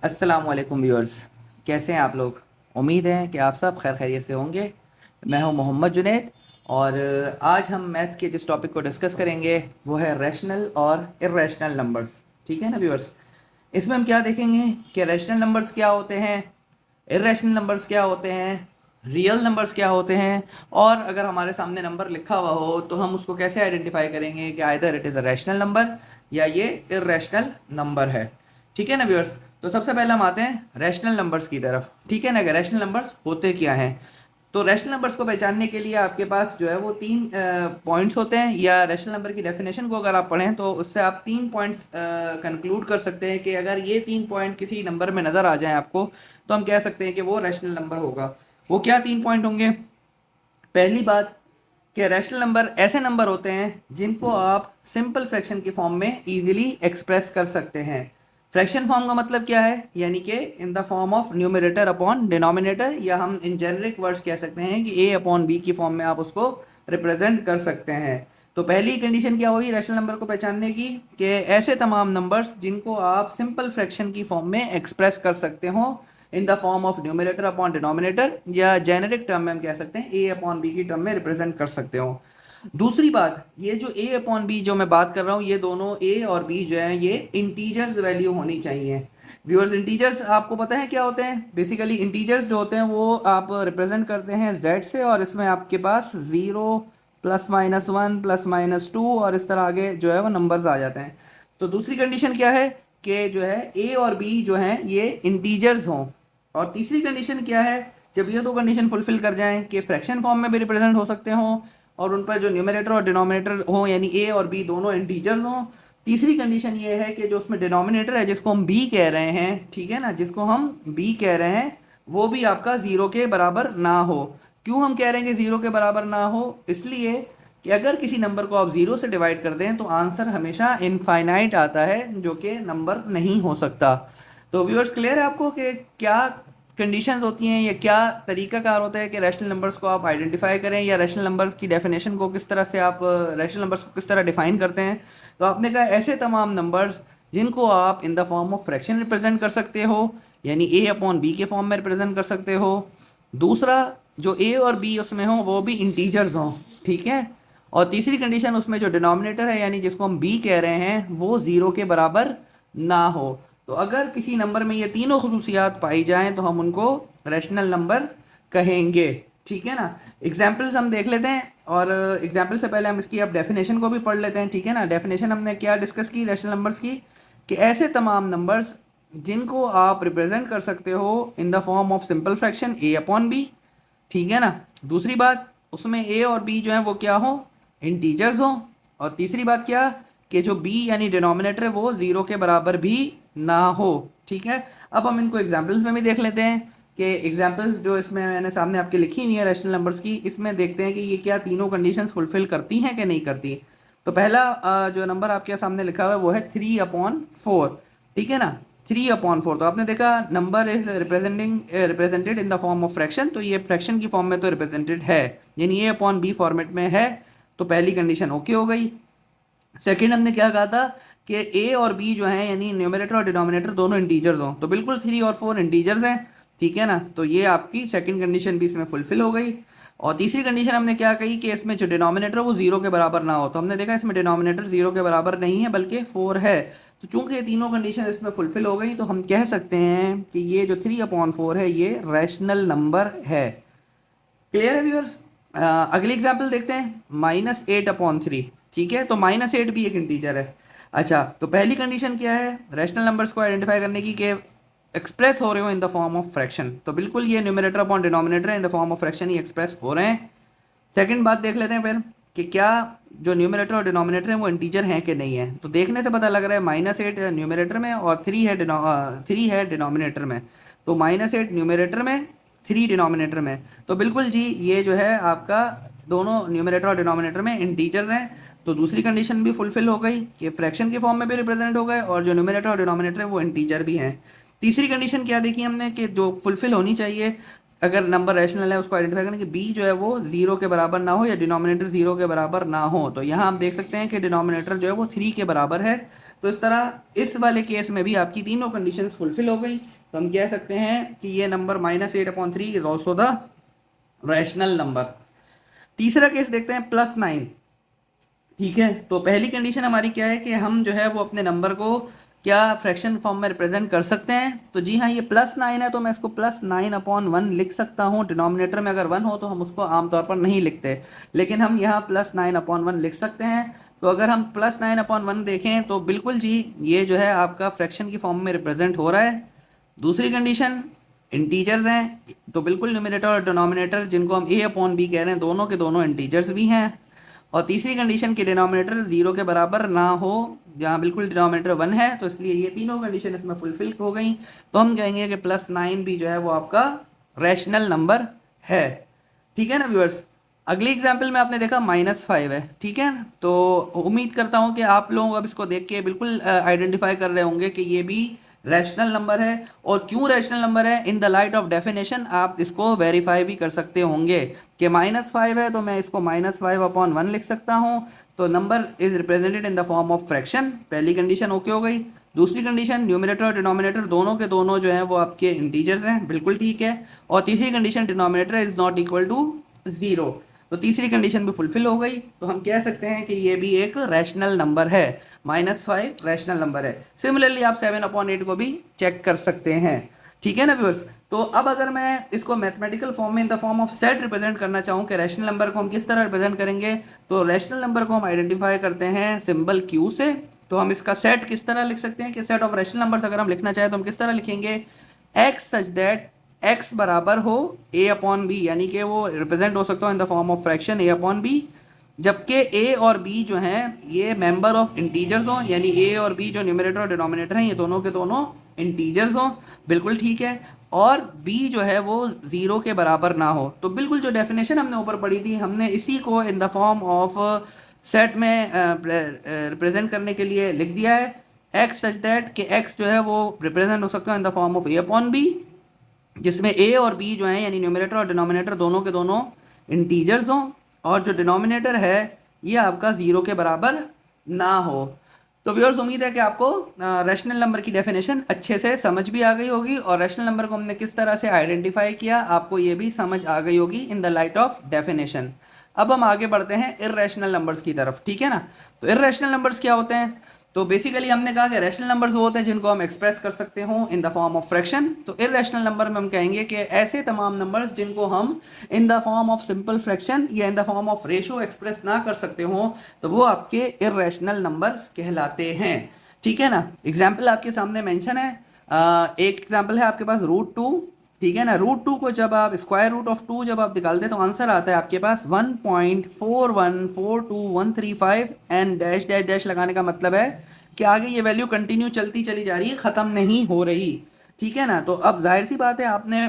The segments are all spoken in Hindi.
अस्सलाम वालेकुम व्यूअर्स। कैसे हैं आप लोग? उम्मीद है कि आप सब खैर खैरियत से होंगे। मैं हूं मोहम्मद जुनैद और आज हम मैथ्स के जिस टॉपिक को डिस्कस करेंगे वो है रैशनल और इर्रेशनल नंबर्स। ठीक है ना व्यूअर्स? इसमें हम क्या देखेंगे कि रैशनल नंबर्स क्या होते हैं, इर्रेशनल नंबर्स क्या होते हैं, रियल नंबर्स क्या होते हैं, और अगर हमारे सामने नंबर लिखा हुआ हो तो हम उसको कैसे आइडेंटिफाई करेंगे कि either it is a rational number या ये इर्रेशनल नंबर है। ठीक है ना व्यूअर्स? तो सबसे पहले हम आते हैं रैशनल नंबर्स की तरफ। ठीक है ना? कि रैशनल नंबर्स होते क्या हैं। तो रैशनल नंबर्स को पहचानने के लिए आपके पास जो है वो तीन पॉइंट्स होते हैं, या रैशनल नंबर की डेफिनेशन को अगर आप पढ़ें तो उससे आप तीन पॉइंट्स कंक्लूड कर सकते हैं कि अगर ये तीन पॉइंट किसी नंबर में नज़र आ जाए आपको तो हम कह सकते हैं कि वो रैशनल नंबर होगा। वो क्या तीन पॉइंट होंगे? पहली बात कि रैशनल नंबर ऐसे नंबर होते हैं जिनको आप सिंपल फ्रैक्शन की फॉर्म में इजीली एक्सप्रेस कर सकते हैं। फ्रैक्शन फॉर्म का मतलब क्या है? यानी कि इन the form of numerator upon denominator, या हम इन जेनरिक वर्ड्स कह सकते हैं कि ए अपॉन बी की फॉर्म में आप उसको रिप्रेजेंट कर सकते हैं। तो पहली कंडीशन क्या हुई रैशनल नंबर को पहचानने की? कि ऐसे तमाम नंबर्स जिनको आप सिंपल फ्रैक्शन की फॉर्म में एक्सप्रेस कर सकते हो in the form of numerator upon denominator, या जेनेरिक टर्म में हम कह सकते हैं ए अपॉन बी की टर्म में रिप्रेजेंट कर सकते हो। दूसरी बात, ये जो ए अपॉन बी जो मैं बात कर रहा हूँ, ये दोनों ए और बी जो है ये इंटीजर्स वैल्यू होनी चाहिए। व्यूअर्स, इंटीजर्स आपको पता है क्या होते हैं? बेसिकली इंटीजर्स जो होते हैं वो आप रिप्रेजेंट करते हैं जेड से, और इसमें आपके पास zero plus minus one plus minus two और इस तरह आगे जो है वो नंबर्स आ जाते हैं। तो दूसरी कंडीशन क्या है कि जो है ए और बी जो हैं ये इंटीजर्स हों। और तीसरी कंडीशन क्या है? जब ये दो कंडीशन फुलफिल कर जाएं कि फ्रैक्शन फॉर्म में भी रिप्रेजेंट हो सकते हों और उन पर जो न्यूमरेटर और डिनोमिनेटर हो यानी ए और बी दोनों इंटीजर्स हों। तीसरी कंडीशन ये है कि जो उसमें डिनोमिनेटर है जिसको हम बी कह रहे हैं, ठीक है ना, जिसको हम बी कह रहे हैं, वो भी आपका ज़ीरो के बराबर ना हो। क्यों हम कह रहे हैं कि ज़ीरो के बराबर ना हो? इसलिए कि अगर किसी नंबर को आप ज़ीरो से डिवाइड कर दें तो आंसर हमेशा इनफाइनाइट आता है, जो कि नंबर नहीं हो सकता। तो व्यूअर्स, क्लियर है आपको कि क्या कंडीशंस होती हैं या क्या तरीकाकार होता है कि रैशनल नंबर्स को आप आइडेंटिफाई करें, या रैशनल नंबर्स की डेफिनेशन को किस तरह से आप रैशनल नंबर्स को किस तरह डिफाइन करते हैं? तो आपने कहा ऐसे तमाम नंबर्स जिनको आप इन the form of fraction represent कर सकते हो, यानी ए अपॉन बी के फॉर्म में रिप्रेजेंट कर सकते हो। दूसरा, जो ए और बी उसमें हो वो भी इंटीजर्स हों, ठीक है। और तीसरी कंडीशन, उसमें जो डिनोमिनेटर है यानी जिसको हम बी कह रहे हैं वो ज़ीरो के बराबर ना हो। तो अगर किसी नंबर में ये तीनों खसूसियात पाई जाएं तो हम उनको रैशनल नंबर कहेंगे। ठीक है ना? एग्जाम्पल्स हम देख लेते हैं, और एग्जाम्पल से पहले हम इसकी अब डेफिनेशन को भी पढ़ लेते हैं। ठीक है ना? डेफिनेशन हमने क्या डिस्कस की रैशनल नंबर्स की? कि ऐसे तमाम नंबर्स जिनको आप रिप्रेजेंट कर सकते हो in the form of simple fraction a upon b. ठीक है ना? दूसरी बात, उसमें ए और बी जो है वो क्या हो? इंटीजर्स हो। और तीसरी बात क्या? कि जो बी यानी डिनोमिनेटर है वो ज़ीरो के बराबर भी ना हो। ठीक है? अब हम इनको एग्जाम्पल्स में भी देख लेते हैं कि एग्जाम्पल्स जो इसमें मैंने सामने आपके लिखी हुई है रैशनल नंबर्स की, इसमें देखते हैं कि ये क्या तीनों कंडीशंस फुलफिल करती हैं कि नहीं करती। तो पहला जो नंबर आपके सामने लिखा हुआ है वो है 3/4। ठीक है ना? 3/4, तो आपने देखा number is represented in the form of fraction, तो ये फ्रैक्शन की फॉर्म में तो रिप्रेजेंटेड है, यानी ए अपॉन बी फॉर्मेट में है। तो पहली कंडीशन ओके हो गई। सेकंड, हमने क्या कहा था कि ए और बी जो है यानी न्यूमरेटर और डिनोमिनेटर दोनों इंटीजर्स हों, तो बिल्कुल 3 और 4 इंटीजर्स हैं। ठीक है ना? तो ये आपकी सेकंड कंडीशन भी इसमें फुलफिल हो गई। और तीसरी कंडीशन हमने क्या कही कि इसमें जो डिनोमिनेटर वो जीरो के बराबर ना हो, तो हमने देखा इसमें डिनोमिनेटर जीरो के बराबर नहीं है बल्कि 4 है। तो चूंकि ये तीनों कंडीशन इसमें फुलफिल हो गई तो हम कह सकते हैं कि ये जो 3/4 है ये रैशनल नंबर है। क्लियर है व्यूअर्स? अगली एग्जाम्पल देखते हैं, -8/3। ठीक है? तो -8 भी एक इंटीजर है। अच्छा, तो पहली कंडीशन क्या है रैशनल नंबर्स को आइडेंटिफाई करने की? कि एक्सप्रेस हो रहे हो in the form of fraction, तो बिल्कुल ये numerator upon denominator in the form of fraction he express हो रहे हैं। सेकंड बात देख लेते हैं फिर कि क्या जो न्यूमरेटर और डिनोमिनेटर हैं वो इंटीजर हैं कि नहीं है। तो देखने से पता लग रहा है -8 न्यूमरेटर में और 3 है डिनोमिनेटर में। तो -8 न्यूमरेटर में, 3 डिनोमिनेटर में, तो बिल्कुल जी ये जो है आपका दोनों न्यूमरेटर और डिनोमिनेटर में इंटीजर्स हैं। तो दूसरी कंडीशन भी फुलफिल हो गई कि फ्रैक्शन की फॉर्म में भी रिप्रेजेंट हो गए और जो न्यूमरेटर और डिनोमिनेटर है वो इंटीजर भी हैं। तीसरी कंडीशन क्या देखी हमने कि जो फुलफिल होनी चाहिए अगर नंबर रैशनल है उसको आइडेंटिफाई करने कि बी जो है वो जीरो के बराबर ना हो या डिनोमिनेटर जीरो के बराबर ना हो। तो यहाँ हम देख सकते हैं कि डिनोमिनेटर जो है वो 3 के बराबर है, तो इस तरह इस वाले केस में भी आपकी तीनों कंडीशंस फुलफिल हो गई, तो हम कह सकते हैं कि ये number -8/3 is also the rational number. तीसरा केस देखते हैं +9। ठीक है, तो पहली कंडीशन हमारी क्या है कि हम जो है वो अपने नंबर को क्या फ्रैक्शन फॉर्म में रिप्रेजेंट कर सकते हैं। तो जी हाँ, ये +9 है तो मैं इसको +9/1 लिख सकता हूँ। डिनोमिनेटर में अगर 1 हो तो हम उसको आमतौर पर नहीं लिखते, लेकिन हम यहाँ +9/1 लिख सकते हैं। तो अगर हम +9/1 देखें तो बिल्कुल जी ये जो है आपका फ्रैक्शन की फॉर्म में रिप्रेजेंट हो रहा है। दूसरी कंडीशन, इंटीजर्स हैं तो बिल्कुल न्यूमरेटर और डिनोमिनेटर जिनको हम A/B कह रहे हैं दोनों के दोनों इंटीजर्स भी हैं। और तीसरी कंडीशन के डिनोमिनेटर 0 के बराबर ना हो, जहाँ बिल्कुल डिनोमिनेटर 1 है, तो इसलिए ये तीनों कंडीशन इसमें फुलफिल हो गई। तो हम कहेंगे कि +9 भी जो है वो आपका रैशनल नंबर है। ठीक है ना व्यूअर्स। अगली एग्जाम्पल में आपने देखा -5 है। ठीक है ना, तो उम्मीद करता हूँ कि आप लोग अब इसको देख के बिल्कुल आइडेंटिफाई कर रहे होंगे कि ये भी रैशनल नंबर है। और क्यों रैशनल नंबर है, in the light of definition आप इसको वेरीफाई भी कर सकते होंगे कि -5 है तो मैं इसको -5/1 लिख सकता हूँ। तो number is represented in the form of fraction, पहली कंडीशन ओके हो गई। दूसरी कंडीशन, न्यूमरेटर और डिनोमिनेटर दोनों के दोनों जो है वो आपके इंटीजर्स हैं, बिल्कुल ठीक है। और तीसरी condition, denominator is not equal to 0, तो तीसरी कंडीशन भी फुलफिल हो गई। तो हम कह सकते हैं कि ये भी एक रैशनल नंबर है, -5 रैशनल नंबर है। सिमिलरली आप 7/8 को भी चेक कर सकते हैं। ठीक है ना व्यूअर्स। तो अब अगर मैं इसको मैथमेटिकल फॉर्म में इन the form of set represent करना चाहूँ कि रैशनल नंबर को हम किस तरह रिप्रेजेंट करेंगे, तो रैशनल नंबर को हम आइडेंटिफाई करते हैं सिंबल Q से। तो हम इसका सेट किस तरह लिख सकते हैं कि सेट ऑफ रैशनल नंबर्स अगर हम लिखना चाहें तो हम किस तरह लिखेंगे, x सच दैट x बराबर हो A/B, यानी कि वो रिप्रेजेंट हो सकता हो in the form of fraction A/B, जबकि a और b जो हैं ये मेंबर ऑफ इंटीजर्स हों, यानी a और b जो न्यूमरेटर और डिनोमिनेटर हैं ये दोनों के दोनों इंटीजर्स हों, बिल्कुल ठीक है। और b जो है वो 0 के बराबर ना हो। तो बिल्कुल जो डेफिनेशन हमने ऊपर पढ़ी थी, हमने इसी को in the form of set में रिप्रेजेंट करने के लिए लिख दिया है, x सच दैट कि x जो है वो रिप्रेजेंट हो सकता है इन द फॉर्म ऑफ A/B, जिसमें a और b जो हैं यानी न्यूमरेटर और डिनोमिनेटर दोनों के दोनों इंटीजर्स हों, और जो डिनोमिनेटर है ये आपका 0 के बराबर ना हो। तो व्यूअर्स, उम्मीद है कि आपको रैशनल नंबर की डेफिनेशन अच्छे से समझ भी आ गई होगी, और रैशनल नंबर को हमने किस तरह से आइडेंटिफाई किया आपको ये भी समझ आ गई होगी in the light of definition. अब हम आगे बढ़ते हैं इर्रेशनल नंबर्स की तरफ। ठीक है ना, तो इर्रेशनल नंबर्स क्या होते हैं, तो बेसिकली हमने कहा कि रैशनल नंबर्स वो होते हैं जिनको हम एक्सप्रेस कर सकते हो in the form of fraction. तो इर्रेशनल नंबर में हम कहेंगे कि ऐसे तमाम नंबर्स जिनको हम in the form of simple fraction या in the form of ratio express ना कर सकते हो तो वो आपके इर्रेशनल नंबर्स कहलाते हैं। ठीक है ना, एग्जाम्पल आपके सामने मेंशन है। एक एग्जाम्पल है आपके पास √2। ठीक है ना, √2 को जब आप स्क्वायर रूट ऑफ 2 जब आप निकालते हैं तो आंसर आता है आपके पास 1.4142135 एंड डैश डैश डैश लगाने का मतलब है कि आगे ये वैल्यू कंटिन्यू चलती चली जा रही है, ख़त्म नहीं हो रही। ठीक है ना, तो अब जाहिर सी बात है आपने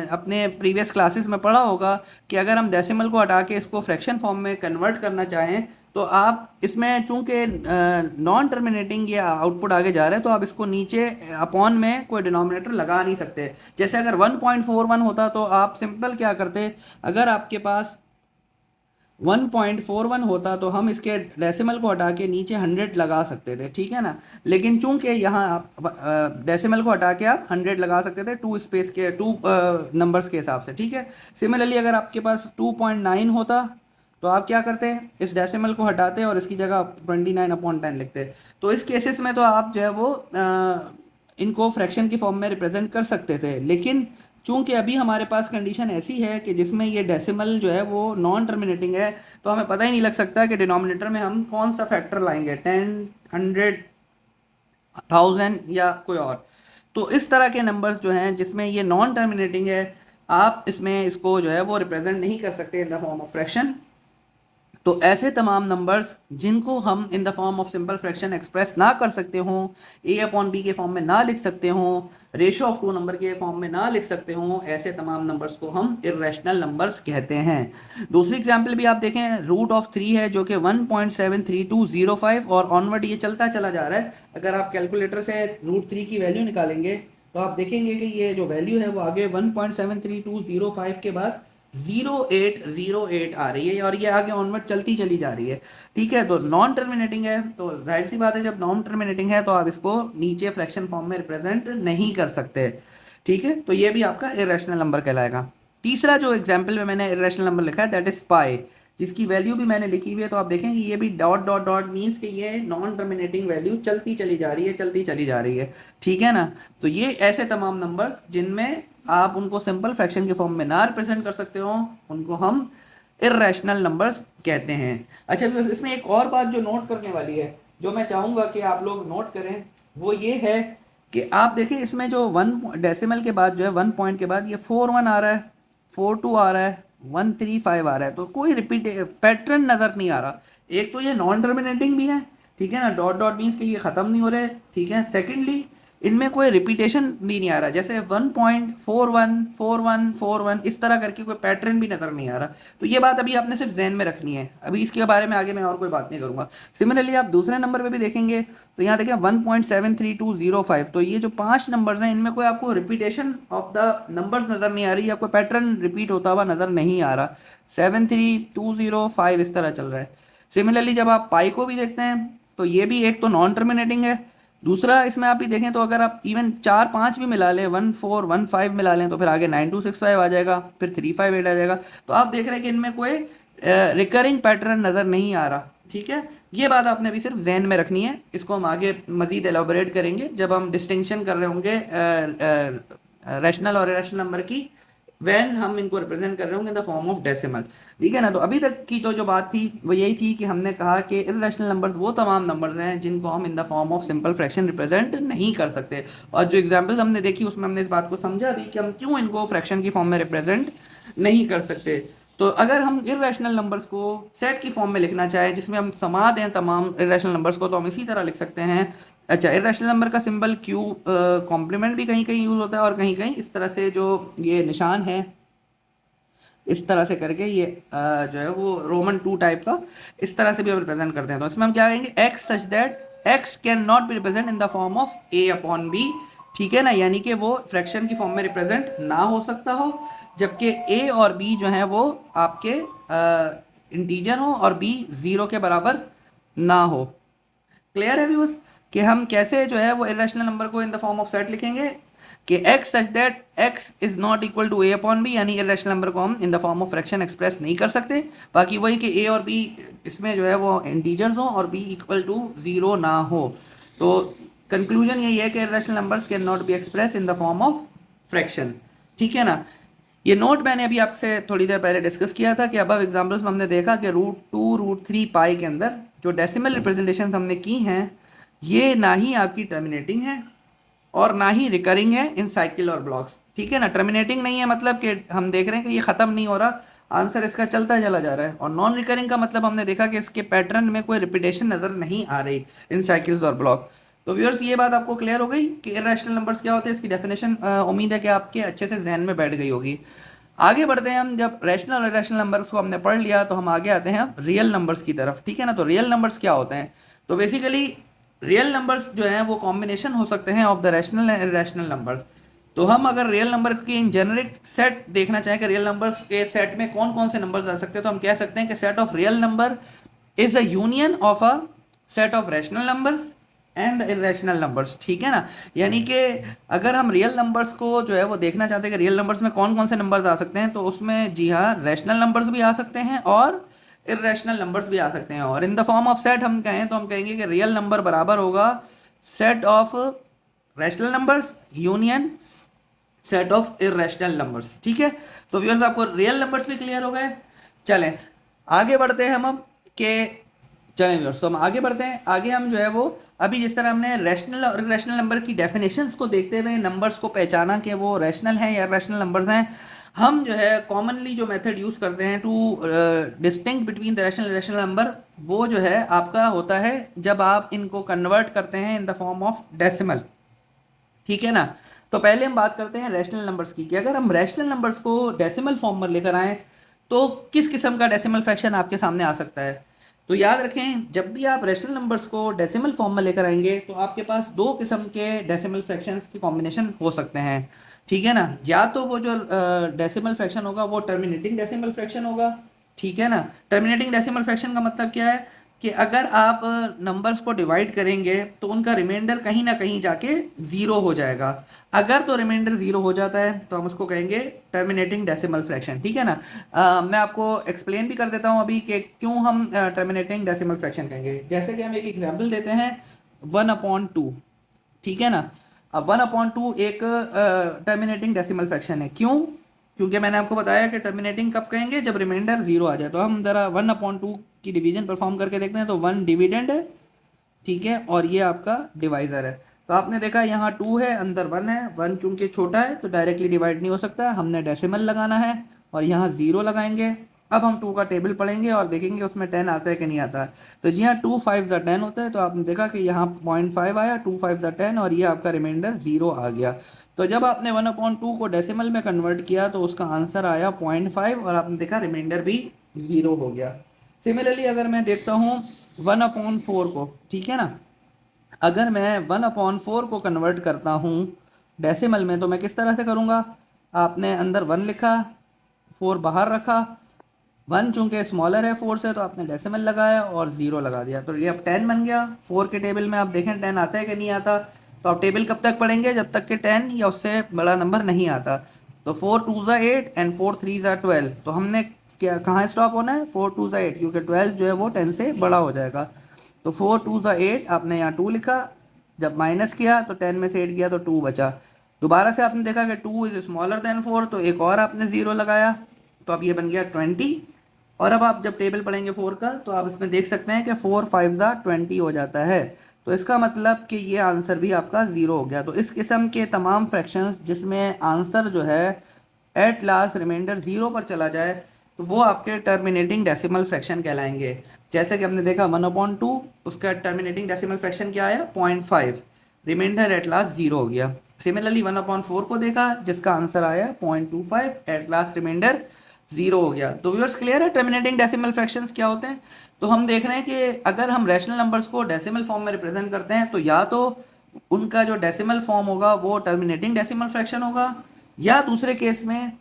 अपने प्रीवियस क्लासेस में पढ़ा होगा कि अगर हम डेसिमल को हटा के इसको फ्रैक्शन फॉर्म में कन्वर्ट करना चाहें तो आप इसमें चूंकि नॉन टर्मिनेटिंग ये आउटपुट आगे जा रहा है तो आप इसको नीचे अपॉन में कोई डिनोमिनेटर लगा नहीं सकते। जैसे अगर 1.41 होता तो आप सिंपल क्या करते, अगर आपके पास 1.41 होता तो हम इसके डेसिमल को हटा के नीचे 100 लगा सकते थे। ठीक है ना, लेकिन चूंकि यहाँ आप डेसिमल को हटा के आप 100 लगा सकते थे टू स्पेस के टू नंबर्स के हिसाब से। ठीक है, सिमिलरली अगर आपके पास 2.9 होता तो आप क्या करते हैं, इस डेसिमल को हटाते और इसकी जगह 29/10 लिखते। तो इस केसेस में तो आप जो है वो इनको फ्रैक्शन की फॉर्म में रिप्रेजेंट कर सकते थे, लेकिन चूंकि अभी हमारे पास कंडीशन ऐसी है कि जिसमें ये डेसिमल जो है वो नॉन टर्मिनेटिंग है, तो हमें पता ही नहीं लग सकता कि डिनोमिनेटर में हम कौन सा फैक्टर लाएंगे, 10, 100, 1000 या कोई और। तो इस तरह के नंबर्स जो हैं जिसमें ये नॉन टर्मिनेटिंग है, आप इसमें इसको जो है वो रिप्रेजेंट नहीं कर सकते इन द फॉर्म ऑफ फ्रैक्शन। तो ऐसे तमाम नंबर्स जिनको हम in the form of simple fraction express ना कर सकते हों, A/B के फॉर्म में ना लिख सकते हों, रेशो ऑफ 2 नंबर के फॉर्म में ना लिख सकते हों, ऐसे तमाम नंबर्स को हम इर्रेशनल नंबर्स कहते हैं। दूसरी एग्जांपल भी आप देखें, √3 है जो कि 1.73205 और ऑनवर्ड ये चलता चला जा रहा है। अगर आप कैलकुलेटर से √3 की वैल्यू निकालेंगे तो आप देखेंगे कि ये जो वैल्यू है वो आगे 1.73205 के बाद 0808 आ रही है और ये आगे ऑनवर्ड चलती चली जा रही है। ठीक है, तो नॉन टर्मिनेटिंग है, तो जाहिर सी बात है जब नॉन टर्मिनेटिंग है तो आप इसको नीचे फ्रैक्शन फॉर्म में रिप्रेजेंट नहीं कर सकते। ठीक है, तो ये भी आपका इरेशनल नंबर कहलाएगा। तीसरा जो एग्जाम्पल में मैंने इरेशनल नंबर लिखा है दैट इज पाई, जिसकी वैल्यू भी मैंने लिखी हुई है, तो आप देखें कि ये भी डॉट डॉट डॉट मीन्स कि ये नॉन टर्मिनेटिंग वैल्यू चलती चली जा रही है, चलती चली जा रही है। ठीक है ना, तो ये ऐसे तमाम नंबर्स जिनमें आप उनको सिंपल फ्रैक्शन के फॉर्म में ना रिप्रेजेंट कर सकते हो उनको हम इर्रेशनल नंबर्स कहते हैं। अच्छा, इसमें एक और बात जो नोट करने वाली है, जो मैं चाहूँगा कि आप लोग नोट करें, वो ये है कि आप देखें इसमें जो 1 डेसिमल के बाद जो है 1 पॉइंट के बाद ये 41 आ रहा है, 42 आ रहा है, 135 आ रहा है, तो कोई रिपीट पैटर्न नज़र नहीं आ रहा। एक तो ये नॉन टर्मिनेटिंग भी है, ठीक है ना, डॉट डॉट मीन्स कि ये ख़त्म नहीं हो रहे। ठीक है, सेकेंडली इनमें कोई रिपीटेशन भी नहीं आ रहा, जैसे 1.414141 इस तरह करके कोई पैटर्न भी नज़र नहीं आ रहा। तो ये बात अभी आपने सिर्फ जहन में रखनी है, अभी इसके बारे में आगे मैं और कोई बात नहीं करूँगा। सिमिलरली आप दूसरे नंबर पे भी देखेंगे तो यहाँ देखें 1.73205, तो ये जो 5 नंबर्स हैं इनमें कोई आपको रिपीटेशन ऑफ द नंबर्स नज़र नहीं आ रही, या कोई पैटर्न रिपीट होता हुआ नज़र नहीं आ रहा। 73205 इस तरह चल रहा है। सिमिलरली जब आप पाई को भी देखते हैं तो ये भी एक तो नॉन टर्मिनेटिंग है, दूसरा इसमें आप भी देखें तो अगर आप इवन 4 5 भी मिला लें, 1415 मिला लें, तो फिर आगे 9265 आ जाएगा, फिर 358 आ जाएगा। तो आप देख रहे हैं कि इनमें कोई रिकरिंग पैटर्न नज़र नहीं आ रहा। ठीक है, ये बात आपने अभी सिर्फ जहन में रखनी है, इसको हम आगे मज़ीद एलोबरेट करेंगे जब हम डिस्टिंक्शन कर रहे होंगे रैशनल और इरेशनल नंबर की, वैन हम इनको रिप्रेजेंट कर रहे होंगे इन द फॉर्म ऑफ डेसिमल। ठीक है ना, तो अभी तक की तो जो बात थी वो यही थी कि हमने कहा कि इर्रेशनल नंबर्स वो तमाम नंबर्स हैं जिनको हम in the form of simple fraction represent नहीं कर सकते, और जो एग्जांपल्स हमने देखी उसमें हमने इस बात को समझा भी कि हम क्यों इनको फ्रैक्शन की फॉर्म में रिप्रेजेंट नहीं कर सकते। तो अगर हम इर्रेशनल नंबर्स को सेट की फॉर्म में लिखना चाहें जिसमें हम समा दें तमाम इर्रेशनल नंबर्स को, तो हम इसी तरह लिख सकते हैं। अच्छा, इर्रेशनल नंबर का सिंबल क्यू कॉम्प्लीमेंट भी कहीं कहीं यूज़ होता है, और कहीं कहीं इस तरह से जो ये निशान है इस तरह से करके ये जो है वो रोमन 2 टाइप का इस तरह से भी हम रिप्रेजेंट करते हैं। तो इसमें हम क्या कहेंगे, x such that x can not be represent in the form of a upon b. ठीक है ना, यानी कि वो फ्रैक्शन की फॉर्म में रिप्रेजेंट ना हो सकता हो, जबकि ए और बी जो है वो आपके इंटीजर हो और बी 0 के बराबर ना हो। क्लियर है व्यूअर्स कि हम कैसे जो है वो इरेशनल नंबर को in the form of set लिखेंगे कि x such that x is not equal to a upon b, यानी इरेशनल नंबर को हम in the form of fraction express नहीं कर सकते। बाकी वही कि a और b इसमें जो है वो इंटीजर्स हो और b इक्वल टू 0 ना हो। तो कंक्लूजन यही है कि irrational numbers can not be express in the form of fraction. ठीक है ना, ये नोट मैंने अभी आपसे थोड़ी देर पहले डिस्कस किया था कि अब एग्जाम्पल्स में हमने देखा कि √2 √3 पाई के अंदर जो डेसिमल रिप्रेजेंटेशन हमने की हैं ये ना ही आपकी टर्मिनेटिंग है और ना ही रिकरिंग है इन साइकिल और ब्लॉक्स। ठीक है ना, टर्मिनेटिंग नहीं है मतलब कि हम देख रहे हैं कि ये ख़त्म नहीं हो रहा, आंसर इसका चलता चला जा रहा है, और नॉन रिकरिंग का मतलब हमने देखा कि इसके पैटर्न में कोई रिपीटेशन नज़र नहीं आ रही इन साइकिल्स और ब्लॉक। तो व्यूअर्स ये बात आपको क्लियर हो गई कि इरेशनल नंबर्स क्या होते हैं, इसकी डेफिनेशन उम्मीद है कि आपके अच्छे से जहन में बैठ गई होगी। आगे बढ़ते हैं हम, जब रैशनल और इरेशनल नंबर्स को हमने पढ़ लिया तो हम आगे आते हैं अब रियल नंबर्स की तरफ। ठीक है ना, तो रियल नंबर्स क्या होते हैं, तो बेसिकली रियल नंबर्स जो हैं वो कॉम्बिनेशन हो सकते हैं of the rational and irrational numbers. तो हम अगर रियल नंबर की इन जेनरिक सेट देखना चाहें कि रियल नंबर्स के सेट में कौन कौन से नंबर्स आ सकते हैं, तो हम कह सकते हैं कि set of real number is a union of a set of rational numbers and irrational numbers. ठीक है ना, यानी कि अगर हम रियल नंबर्स को जो है वो देखना चाहते हैं कि रियल नंबर्स में कौन कौन से नंबर्स आ सकते हैं, तो उसमें जी हाँ रैशनल नंबर्स भी आ सकते हैं और इरेशनल नंबर्स भी आ सकते हैं। और इन द फॉर्म ऑफ सेट हम कहें तो हम कहेंगे कि रियल नंबर बराबर होगा set of rational numbers union set of irrational numbers. ठीक है, तो व्यूअर्स आपको रियल नंबर्स भी क्लियर हो गए। चलें आगे बढ़ते हैं हम अब कि चलें व्यूअर्स, तो हम आगे बढ़ते हैं। आगे हम जो है वो अभी जिस तरह हमने रैशनल और इरेशनल नंबर की डेफिनेशंस को देखते हुए नंबर्स को पहचाना कि वो रैशनल हैं या इरेशनल नंबर्स हैं, हम जो है कॉमनली जो मेथड यूज़ करते हैं two distinct between the rational irrational number, वो जो है आपका होता है जब आप इनको कन्वर्ट करते हैं इन द फॉर्म ऑफ डेसिमल। ठीक है ना, तो पहले हम बात करते हैं रैशनल नंबर्स की कि अगर हम रैशनल नंबर्स को डेसिमल फॉर्म में लेकर आएँ तो किस किस्म का डेसिमल फ्रैक्शन आपके सामने आ सकता है। तो याद रखें, जब भी आप रेशनल नंबर्स को डेसिमल फॉर्म में लेकर आएंगे तो आपके पास दो किस्म के डेसिमल फ्रैक्शंस की कॉम्बिनेशन हो सकते हैं, ठीक है ना। या तो वो जो डेसिमल फ्रैक्शन होगा वो टर्मिनेटिंग डेसिमल फ्रैक्शन होगा, ठीक है ना। टर्मिनेटिंग डेसिमल फ्रैक्शन का मतलब क्या है कि अगर आप नंबर्स को डिवाइड करेंगे तो उनका रिमाइंडर कहीं ना कहीं जाके ज़ीरो हो जाएगा। अगर तो रिमाइंडर ज़ीरो हो जाता है तो हम उसको कहेंगे टर्मिनेटिंग डेसिमल फ्रैक्शन, ठीक है ना। मैं आपको एक्सप्लेन भी कर देता हूँ अभी कि क्यों हम टर्मिनेटिंग डेसिमल फ्रैक्शन कहेंगे। जैसे कि हम एक एग्जाम्पल देते हैं 1/2, ठीक है ना। अब 1/2 एक टर्मिनेटिंग डेसिमल फ्रैक्शन है। क्यों? क्योंकि मैंने आपको बताया कि टर्मिनेटिंग कब कहेंगे, जब रिमाइंडर जीरो आ जाए। तो हम ज़रा 1/2 की डिवीजन परफॉर्म करके देखते हैं। तो 1 डिविडेंड है, ठीक है, और ये आपका डिवाइज़र है। तो आपने देखा यहाँ 2 है, अंदर 1 है। 1 चूंकि छोटा है तो डायरेक्टली डिवाइड नहीं हो सकता, हमने डेसिमल लगाना है और यहाँ 0 लगाएंगे। अब हम 2 का टेबल पढ़ेंगे और देखेंगे उसमें 10 आता है कि नहीं आता है। तो जी हाँ, 2 5 10 होता है। तो आपने देखा कि यहाँ 0.5 आया, 2 5 10, और ये आपका रिमाइंडर 0 आ गया। तो जब आपने 1/2 को डेसिमल में कन्वर्ट किया तो उसका आंसर आया 0.5, और आपने देखा रिमाइंडर भी 0 हो गया। सिमिलरली अगर मैं देखता हूँ 1/4 को, ठीक है ना, अगर मैं 1/4 को कन्वर्ट करता हूँ डेसिमल में तो मैं किस तरह से करूँगा। आपने अंदर 1 लिखा, 4 बाहर रखा। 1 चूंकि स्मॉलर है 4 से तो आपने डेसिमल लगाया और 0 लगा दिया, तो ये अब 10 बन गया। 4 के टेबल में आप देखें 10 आता है कि नहीं आता। तो आप टेबल कब तक पढ़ेंगे, जब तक कि 10 या उससे बड़ा नंबर नहीं आता। तो 4 2 8 एंड 4 3 12। तो हमने क्या कहाँ स्टॉप होना है, 4 2 8, क्योंकि 12 जो है वो 10 से बड़ा हो जाएगा। तो 4 2 8, आपने यहाँ 2 लिखा, जब माइनस किया तो 10 में से 8 किया तो 2 बचा। दोबारा से आपने देखा कि 2 इज स्मॉलर देन 4, तो एक और आपने 0 लगाया, तो अब ये बन गया 20। और अब आप जब टेबल पढ़ेंगे 4 का तो आप इसमें देख सकते हैं कि 4 5 20 हो जाता है। तो इसका मतलब कि ये आंसर भी आपका 0 हो गया। तो इस किस्म के तमाम फ्रैक्शंस जिसमें आंसर जो है एट लास्ट रिमाइंडर 0 पर चला जाए तो वो आपके टर्मिनेटिंग डेसिमल फ्रैक्शन कहलाएंगे। जैसे कि हमने देखा 1/2, उसका टर्मिनेटिंग डेसिमल फ्रैक्शन क्या आया, 0.5, रिमाइंडर एट लास्ट 0 हो गया। सिमिलरली 1/4 को देखा जिसका आंसर आया 0.25, एट लास्ट रिमाइंडर 0 हो गया। तो व्यूअर्स क्लियर है टर्मिनेटिंग डेसिमल फ्रैक्शंस क्या होते हैं। तो हम देख रहे हैं कि अगर हम रैशनल नंबर्स को डेसिमल फॉर्म में रिप्रेजेंट करते हैं तो या तो उनका जो डेसिमल फॉर्म होगा वो टर्मिनेटिंग डेसिमल फ्रैक्शन होगा, या दूसरे केस में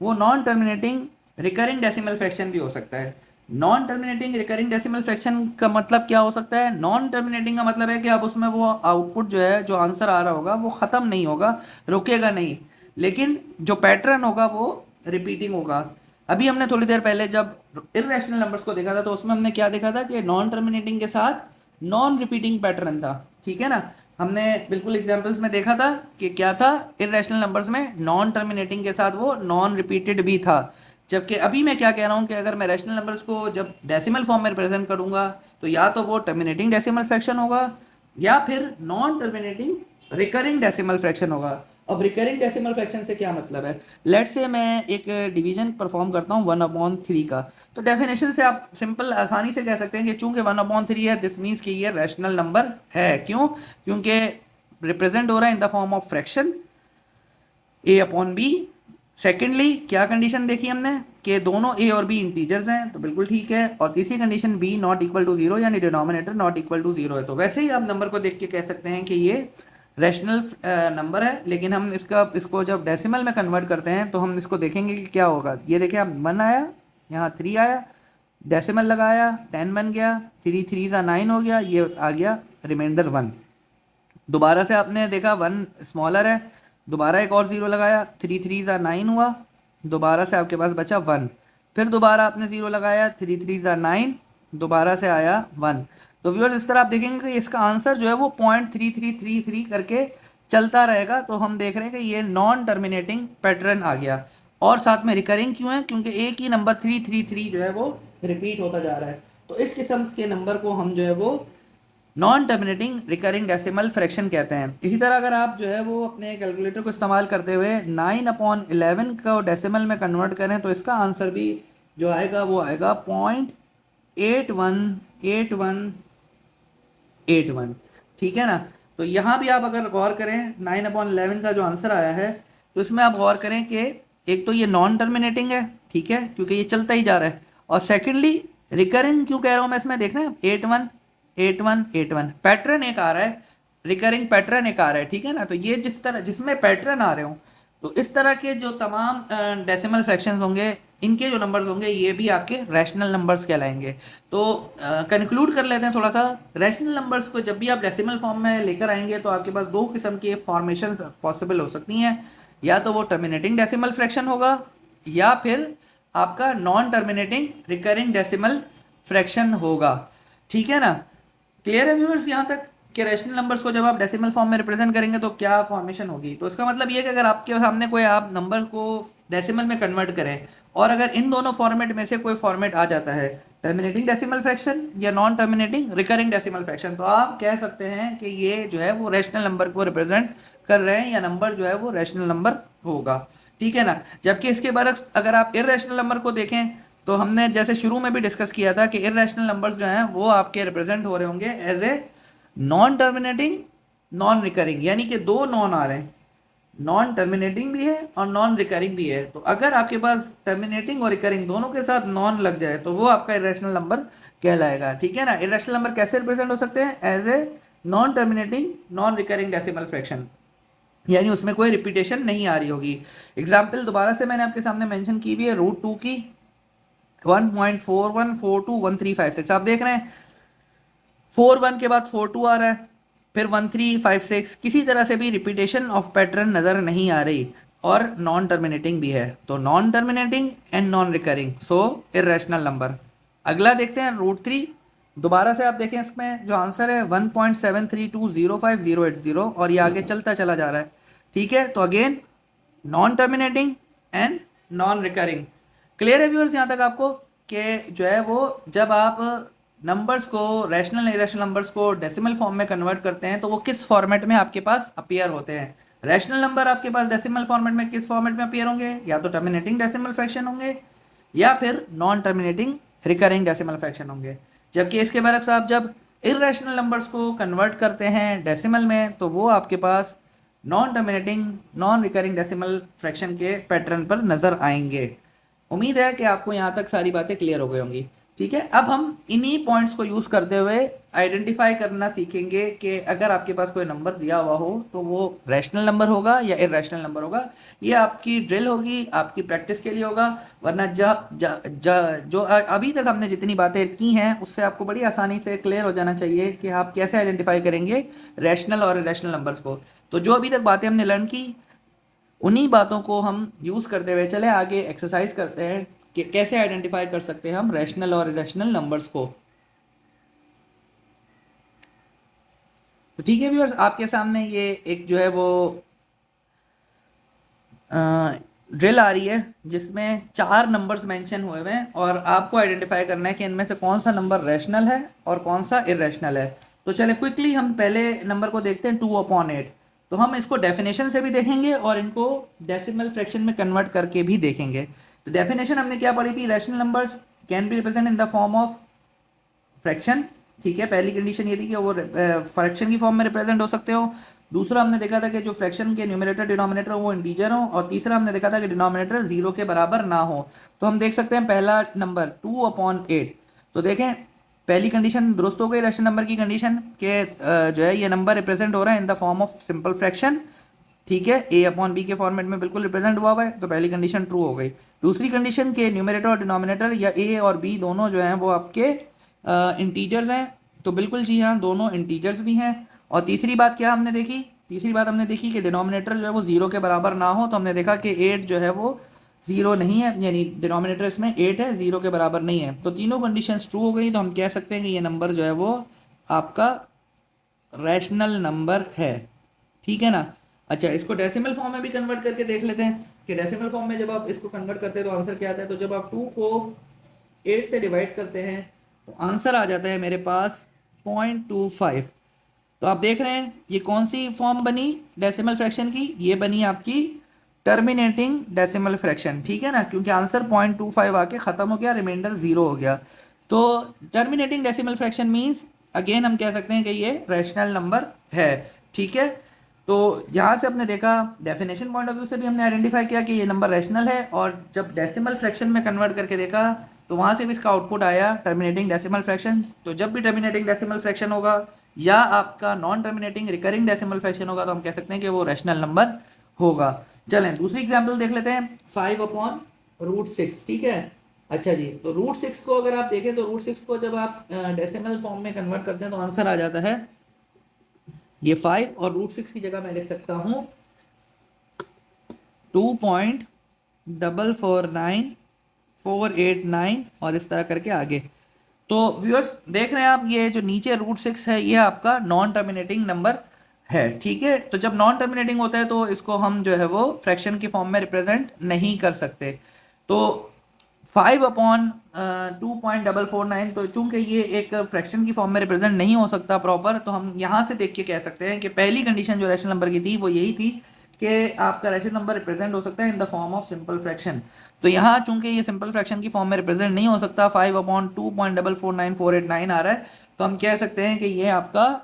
वो non terminating recurring decimal fraction भी हो सकता है। Non terminating recurring decimal fraction का मतलब क्या हो सकता है, नॉन टर्मिनेटिंग का मतलब है कि अब उसमें वो आउटपुट जो है, जो आंसर आ रहा होगा वो ख़त्म नहीं होगा, रुकेगा नहीं, लेकिन जो पैटर्न होगा वो रिपीटिंग होगा। अभी हमने थोड़ी देर पहले जब इर्रेशनल नंबर्स को देखा था तो उसमें हमने क्या देखा था कि नॉन टर्मिनेटिंग के साथ नॉन रिपीटिंग पैटर्न था, ठीक है ना। हमने बिल्कुल एग्जांपल्स में देखा था कि क्या था, इर्रेशनल नंबर्स में नॉन टर्मिनेटिंग के साथ वो नॉन रिपीटेड भी था। जबकि अभी मैं क्या कह रहा हूँ कि अगर मैं रैशनल नंबर्स को जब डेसिमल फॉर्म में रिप्रेजेंट करूँगा तो या तो वो टर्मिनेटिंग डेसिमल फ्रैक्शन होगा या फिर non terminating recurring decimal fraction होगा। अब रिकरिंग डेसिमल फ्रैक्शन से क्या मतलब है, लेट से मैं एक डिवीजन परफॉर्म करता हूँ 1/3 का। तो डेफिनेशन से आप सिंपल आसानी से कह सकते हैं कि चूंकि 1/3 है दिस मीन्स कि ये रैशनल नंबर है। क्यों? क्योंकि रिप्रेजेंट हो रहा है इन the form of fraction a/b। Secondly क्या कंडीशन देखी हमने कि दोनों a और b इंटीजर्स हैं, तो बिल्कुल ठीक है। और तीसरी condition b not equal to 0, यानी डिनोमिनेटर नॉट इक्वल टू 0 है। तो वैसे ही आप नंबर को देख के कह सकते हैं कि ये रैशनल नंबर है। लेकिन हम इसको जब डेसिमल में कन्वर्ट करते हैं तो हम इसको देखेंगे कि क्या होगा। ये देखिए, अब 1 आया, यहाँ 3 आया, डेसिमल लगाया 10 बन गया, 3 3 9 हो गया, ये आ गया रिमाइंडर 1। दोबारा से आपने देखा 1 स्मॉलर है, दोबारा एक और 0 लगाया, 3 3 9 हुआ, दोबारा से आपके पास बचा 1। फिर दोबारा आपने 0 लगाया, 3 3 9, दोबारा से आया 1। तो व्यूअर्स इस तरह आप देखेंगे कि इसका आंसर जो है वो 0.3333 करके चलता रहेगा। तो हम देख रहे हैं कि ये नॉन टर्मिनेटिंग पैटर्न आ गया। और साथ में रिकरिंग क्यों है, क्योंकि एक ही नंबर 333 जो है वो रिपीट होता जा रहा है। तो इस किस्म के नंबर को हम जो है वो non terminating recurring decimal fraction कहते हैं। इसी तरह अगर आप जो है वो अपने कैलकुलेटर को इस्तेमाल करते हुए 9/11 को डेसिमल में कन्वर्ट करें तो इसका आंसर भी जो आएगा वो आएगा 0.818181, ठीक है ना। तो यहाँ भी आप अगर गौर करें 9/11 का जो आंसर आया है तो इसमें आप गौर करें कि एक तो ये नॉन टर्मिनेटिंग है, ठीक है, क्योंकि ये चलता ही जा रहा है, और सेकेंडली रिकरिंग क्यों कह रहा हूँ मैं इसमें, देखना 8 1 8 1 8 1 पैटर्न एक आ रहा है, रिकरिंग पैटर्न एक आ रहा है, ठीक है ना। तो ये जिस तरह जिसमें पैटर्न आ रहे हो, तो इस तरह के जो तमाम डेसिमल फ्रैक्शंस होंगे, इनके जो नंबर्स होंगे ये भी आपके रैशनल नंबर्स कहलाएंगे। तो कंक्लूड कर लेते हैं थोड़ा सा। रैशनल नंबर्स को जब भी आप डेसिमल फॉर्म में लेकर आएंगे तो आपके पास दो किस्म के फॉर्मेशन पॉसिबल हो सकती हैं, या तो वो टर्मिनेटिंग डेसिमल फ्रैक्शन होगा, या फिर आपका non terminating recurring decimal fraction होगा, ठीक है ना। क्लियर है व्यूअर्स यहाँ तक कि रैशनल नंबर्स को जब आप डेसिमल फॉर्म में रिप्रेजेंट करेंगे तो क्या फॉर्मेशन होगी। तो इसका मतलब ये है कि अगर आपके सामने कोई आप नंबर को डेसिमल में कन्वर्ट करें और अगर इन दोनों फॉर्मेट में से कोई फॉर्मेट आ जाता है, टर्मिनेटिंग डेसिमल फ्रैक्शन या non terminating recurring decimal fraction, तो आप कह सकते हैं कि ये जो है वो रैशनल नंबर को रिप्रेजेंट कर रहे हैं, या नंबर जो है वो रैशनल नंबर होगा, ठीक है ना। जबकि इसके बरक्स अगर आप इर्रेशनल नंबर को देखें तो हमने जैसे शुरू में भी डिस्कस किया था कि इर्रेशनल नंबर्स जो हैं वो आपके रिप्रेजेंट हो रहे होंगे as a non terminating non recurring, यानी कि दो नॉन आ रहे हैं, नॉन टर्मिनेटिंग भी है और नॉन रिकरिंग भी है। तो अगर आपके पास टर्मिनेटिंग और रिकरिंग दोनों के साथ नॉन लग जाए तो वो आपका इरेशनल नंबर कहलाएगा, ठीक है ना। इरेशनल नंबर कैसे रिप्रेजेंट हो सकते हैं, as a non terminating non recurring decimal fraction, यानी उसमें कोई रिपीटेशन नहीं आ रही होगी। एग्जाम्पल दोबारा से मैंने आपके सामने मेंशन की भी है, √2 की 1.41421356 आप देख रहे हैं 4 1 के बाद 4 2 आ रहा है, फिर 1356, किसी तरह से भी रिपीटेशन ऑफ पैटर्न नज़र नहीं आ रही, और नॉन टर्मिनेटिंग भी है। तो non terminating and non recurring, so irrational number. अगला देखते हैं √3। दोबारा से आप देखें इसमें जो आंसर है 1.73205080 और ये आगे चलता चला जा रहा है, ठीक है। तो again non terminating and non recurring. Clear है व्यूअर्स यहाँ तक आपको कि जो है वो जब आप नंबर्स को रैशनल इरेशनल नंबर्स को डेसिमल फॉर्म में कन्वर्ट करते हैं तो वो किस फॉर्मेट में आपके पास अपीयर होते हैं। रैशनल नंबर आपके पास डेसिमल फॉर्मेट में किस फॉर्मेट में अपीयर होंगे, या तो टर्मिनेटिंग डेसिमल फ्रैक्शन होंगे या फिर non terminating recurring decimal fraction होंगे। जबकि इसके बरक्स आप जब इरेशनल नंबर्स को कन्वर्ट करते हैं डेसिमल में तो वो आपके पास non terminating non recurring decimal fraction के पैटर्न पर नज़र आएंगे। उम्मीद है कि आपको यहाँ तक सारी बातें क्लियर हो गई होंगी, ठीक है। अब हम इन्हीं पॉइंट्स को यूज़ करते हुए आइडेंटिफाई करना सीखेंगे कि अगर आपके पास कोई नंबर दिया हुआ हो तो वो रैशनल नंबर होगा या इरेशनल नंबर होगा। ये आपकी ड्रिल होगी, आपकी प्रैक्टिस के लिए होगा, वरना जो अभी तक हमने जितनी बातें की हैं उससे आपको बड़ी आसानी से क्लियर हो जाना चाहिए कि आप कैसे आइडेंटिफाई करेंगे रैशनल और इरेशनल नंबर्स को। तो जो अभी तक बातें हमने लर्न की उन्हीं बातों को हम यूज़ करते हुए चले आगे एक्सरसाइज करते हैं कि कैसे आइडेंटिफाई कर सकते हैं हम रैशनल और इरेशनल नंबर्स को। तो ठीक है व्यूअर्स, आपके सामने ये एक जो है वो ड्रिल आ रही है जिसमें 4 नंबर्स मेंशन हुए हुए हैं और आपको आइडेंटिफाई करना है कि इनमें से कौन सा नंबर रैशनल है और कौन सा इरेशनल है। तो चले क्विकली हम पहले नंबर को देखते हैं 2/8। तो हम इसको डेफिनेशन से भी देखेंगे और इनको डेसिमल फ्रैक्शन में कन्वर्ट करके भी देखेंगे। तो डेफिनेशन हमने क्या पढ़ी थी, rational numbers can be represent in the form of fraction, ठीक है। पहली कंडीशन ये थी कि वो फ्रैक्शन की फॉर्म में रिप्रेजेंट हो सकते हो। दूसरा हमने देखा था कि जो फ्रैक्शन के न्यूमरेटर डिनोमिनेटर वो इंटीजर हो, और तीसरा हमने देखा था कि डिनोमिनेटर 0 के बराबर ना हो। तो हम देख सकते हैं पहला नंबर 2/8। तो देखें पहली कंडीशन दुरुस्त हो गई रैशनल नंबर की कंडीशन के जो है ये नंबर रिप्रेजेंट हो रहा है इन the form of simple fraction, ठीक है। A/B के फॉर्मेट में बिल्कुल रिप्रेजेंट हुआ है, तो पहली कंडीशन ट्रू हो गई। दूसरी कंडीशन के न्यूमरेटर और डिनोमिनेटर या A और B दोनों जो हैं वो आपके इंटीजर्स हैं, तो बिल्कुल जी हाँ दोनों इंटीजर्स भी हैं। और तीसरी बात क्या हमने देखी, तीसरी बात हमने देखी कि डिनोमिनेटर जो है वो 0 के बराबर ना हो। तो हमने देखा कि 8 जो है वो 0 नहीं है, यानी डिनोमिनेटर इसमें 8 है, 0 के बराबर नहीं है। तो तीनों कंडीशंस ट्रू हो गई, तो हम कह सकते हैं कि ये नंबर जो है वो आपका रैशनल नंबर है, ठीक है ना। अच्छा, इसको डेसिमल फॉर्म में भी कन्वर्ट करके देख लेते हैं कि डेसिमल फॉर्म में जब आप इसको कन्वर्ट करते हैं तो आंसर क्या आता है। तो जब आप 2 को 8 से डिवाइड करते हैं तो आंसर आ जाता है मेरे पास 0.25। तो आप देख रहे हैं ये कौन सी फॉर्म बनी डेसिमल फ्रैक्शन की, ये बनी आपकी टर्मिनेटिंग डेसिमल फ्रैक्शन, ठीक है ना, क्योंकि आंसर 0.25 आके ख़त्म हो गया, रिमाइंडर 0 हो गया। तो terminating decimal fraction means again हम कह सकते हैं कि ये रैशनल नंबर है, ठीक है। तो यहाँ से आपने देखा डेफिनेशन पॉइंट ऑफ व्यू से भी हमने आइडेंटिफाई किया कि ये नंबर रैशनल है, और जब डेसिमल फ्रैक्शन में कन्वर्ट करके देखा तो वहाँ से भी इसका आउटपुट आया टर्मिनेटिंग डेसिमल फ्रैक्शन। तो जब भी टर्मिनेटिंग डेसिमल फ्रैक्शन होगा या आपका non terminating recurring decimal fraction होगा तो हम कह सकते हैं कि वो रैशनल नंबर होगा। चलें दूसरी एग्जाम्पल देख लेते हैं, 5/√6, ठीक है। अच्छा जी, तो √6 को अगर आप देखें तो √6 को जब आप डेसिमल फॉर्म में कन्वर्ट करते हैं तो आंसर आ जाता है ये 5, और √6 की जगह मैं लिख सकता हूँ 2.449489 और इस तरह करके आगे। तो व्यूअर्स देख रहे हैं आप, ये जो नीचे √6 है ये आपका नॉन टर्मिनेटिंग नंबर है, ठीक है। तो जब नॉन टर्मिनेटिंग होता है तो इसको हम जो है वो फ्रैक्शन की फॉर्म में रिप्रेजेंट नहीं कर सकते। तो 5/2.449, तो चूंकि ये एक फ्रैक्शन की फॉर्म में रिप्रेजेंट नहीं हो सकता प्रॉपर, तो हम यहाँ से देख के कह सकते हैं कि पहली कंडीशन जो रैशनल नंबर की थी वो यही थी कि आपका रैशनल नंबर रिप्रेजेंट हो सकता है इन the form of simple fraction. तो यहाँ चूंकि ये सिंपल फ्रैक्शन की फॉर्म में रिप्रेजेंट नहीं हो सकता, 5/2.449489 आ रहा है, तो हम कह सकते हैं कि ये आपका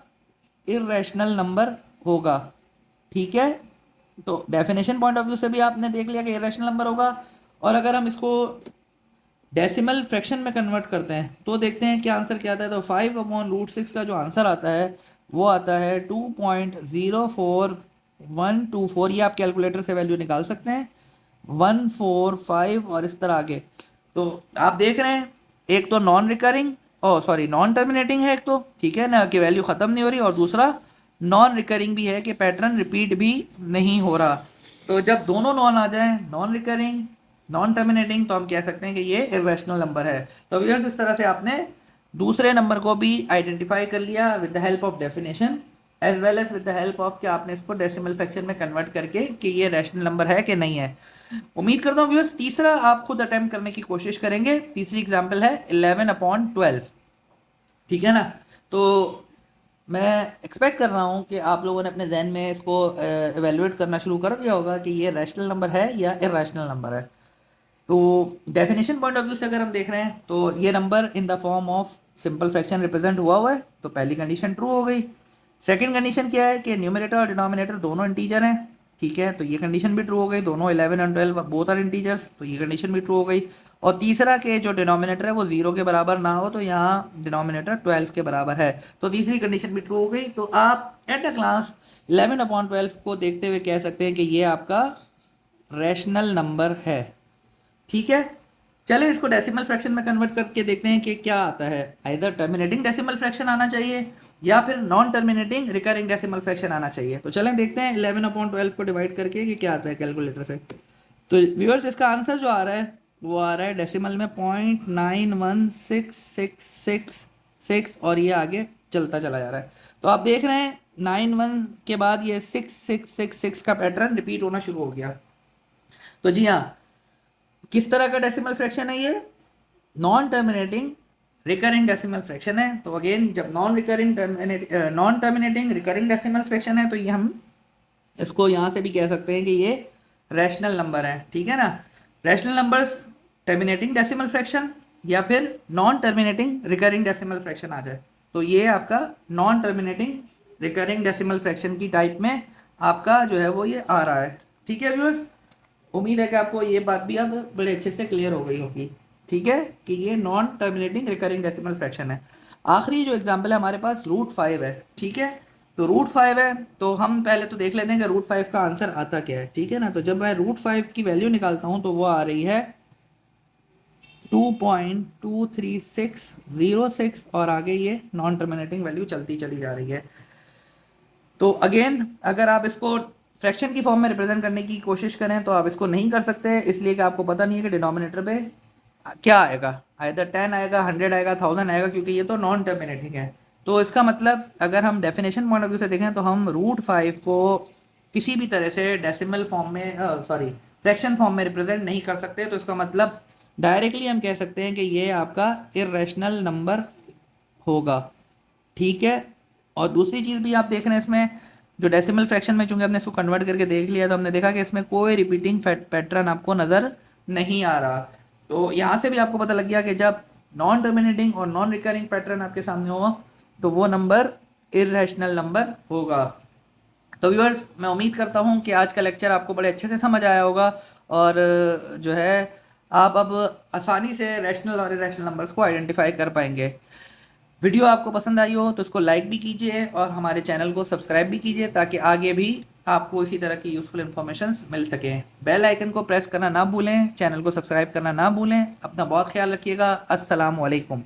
इर्रेशनल नंबर होगा, ठीक है। तो डेफिनेशन पॉइंट ऑफ व्यू से भी आपने देख लिया कि इर्रेशनल नंबर होगा। और अगर हम इसको डेसिमल फ्रैक्शन में कन्वर्ट करते हैं तो देखते हैं क्या आंसर क्या आता है। तो 5/√6 का जो आंसर आता है वो आता है 2.04124। ये आप कैलकुलेटर से वैल्यू निकाल सकते हैं, 145 और इस तरह आगे। तो आप देख रहे हैं एक तो नॉन रिकरिंग नॉन टर्मिनेटिंग है एक तो, ठीक है ना, कि वैल्यू ख़त्म नहीं हो रही, और दूसरा नॉन रिकरिंग भी है कि पैटर्न रिपीट भी नहीं हो रहा। तो जब दोनों नॉन आ जाएं, नॉन रिकरिंग नॉन टर्मिनेटिंग, तो हम कह सकते हैं कि ये इर्रेशनल नंबर है। तो व्यूअर्स इस तरह से आपने दूसरे नंबर को भी आइडेंटिफाई कर लिया with the help of definition as well as with the help of कि आपने इसको डेसिमल फ्रैक्शन में कन्वर्ट करके कि ये रैशनल नंबर है कि नहीं है। उम्मीद करता हूँ व्यूअर्स तीसरा आप खुद अटेम्प्ट करने की कोशिश करेंगे। तीसरी एग्जाम्पल है 11/12, ठीक है ना। तो मैं एक्सपेक्ट कर रहा हूँ कि आप लोगों ने अपने जहन में इसको एवेलुएट करना शुरू कर दिया होगा कि ये रैशनल नंबर है या इर्रेशनल नंबर है। तो डेफिनेशन पॉइंट ऑफ व्यू से अगर हम देख रहे हैं तो ये number in the form of simple fraction represent हुआ है, तो पहली कंडीशन ट्रू हो गई। सेकंड कंडीशन क्या है कि न्यूमरेटर और डिनोमिनेटर दोनों इंटीजर हैं, ठीक है, तो ये कंडीशन भी ट्रू हो गई। दोनों 11 और 12 बोथ आर इंटीजर्स, तो ये कंडीशन भी ट्रू हो गई। और तीसरा के जो डिनोमिनेटर है वो 0 के बराबर ना हो, तो यहाँ डिनोमिनेटर 12 के बराबर है, तो तीसरी कंडीशन भी ट्रू हो गई। तो आप एट अ क्लास 11/12 को देखते हुए कह सकते हैं कि ये आपका रैशनल नंबर है, ठीक है। चलिए इसको डेसिमल फ्रैक्शन में कन्वर्ट करके देखते हैं कि क्या आता है। आइदर टर्मिनेटिंग डेसिमल फ्रैक्शन आना चाहिए या फिर non terminating recurring decimal fraction आना चाहिए। तो चलें देखते हैं 11/12 को डिवाइड करके कि क्या आता है कैलकुलेटर से। तो व्यूअर्स इसका आंसर जो आ रहा है वो आ रहा है डेसिमल में 0.916666 और ये आगे चलता चला जा रहा है। तो आप देख रहे हैं 91 के बाद ये 6666 का पैटर्न रिपीट होना शुरू हो गया। तो जी हाँ, किस तरह का डेसिमल फ्रैक्शन है ये? Non terminating recurring decimal fraction है। तो अगेन जब non terminating recurring decimal fraction है तो ये हम इसको यहाँ से भी कह सकते हैं कि ये रैशनल नंबर है, ठीक है ना। Rational numbers terminating decimal fraction या फिर non terminating recurring decimal fraction आ जाए तो ये आपका non terminating recurring decimal fraction की टाइप में आपका जो है वो ये आ रहा है, ठीक है व्यूअर्स। उम्मीद है कि आपको ये बात भी अब बड़े अच्छे से क्लियर हो गई होगी, ठीक है, कि ये non terminating recurring decimal fraction है। आखिरी जो एग्जांपल है हमारे पास √5 है, ठीक है। तो √5 है तो हम पहले तो देख लेते हैं कि √5 का आंसर आता क्या है, ठीक है ना। तो जब मैं √5 की वैल्यू निकालता हूँ तो वो आ रही है 2.23606 और आगे ये नॉन टर्मिनेटिंग वैल्यू चलती चली जा रही है। तो अगेन अगर आप इसको फ्रैक्शन की फॉर्म में रिप्रेजेंट करने की कोशिश करें तो आप इसको नहीं कर सकते, इसलिए कि आपको पता नहीं है कि डिनोमिनेटर पे क्या आएगा, आइदर 10 आएगा, 100 आएगा, 1000 आएगा, क्योंकि ये तो नॉन टर्मिनेटिंग है। तो इसका मतलब अगर हम डेफिनेशन पॉइंट ऑफ व्यू से देखें तो हम √5 को किसी भी तरह से डेसिमल फॉर्म में फ्रैक्शन फॉर्म में रिप्रेजेंट नहीं कर सकते। तो इसका मतलब डायरेक्टली हम कह सकते हैं कि ये आपका इर्रेशनल नंबर होगा, ठीक है। और दूसरी चीज़ भी आप देख रहे हैं इसमें जो डेसिमल फ्रैक्शन में चूंकि हमने इसको कन्वर्ट करके देख लिया तो हमने देखा कि इसमें कोई रिपीटिंग पैटर्न आपको नज़र नहीं आ रहा। तो यहाँ से भी आपको पता लग गया कि जब नॉन टर्मिनेटिंग और नॉन रिकरिंग पैटर्न आपके सामने हो तो वो नंबर इर्रेशनल नंबर होगा। तो व्यूअर्स मैं उम्मीद करता हूँ कि आज का लेक्चर आपको बड़े अच्छे से समझ आया होगा और जो है आप अब आसानी से रैशनल और इरेशनल नंबर्स को आइडेंटिफाई कर पाएंगे। वीडियो आपको पसंद आई हो तो उसको लाइक भी कीजिए और हमारे चैनल को सब्सक्राइब भी कीजिए ताकि आगे भी आपको इसी तरह की यूज़फुल इन्फॉर्मेशन मिल सके। बेल आइकन को प्रेस करना ना भूलें, चैनल को सब्सक्राइब करना ना भूलें। अपना बहुत ख्याल रखिएगा। अस्सलाम वालेकुम।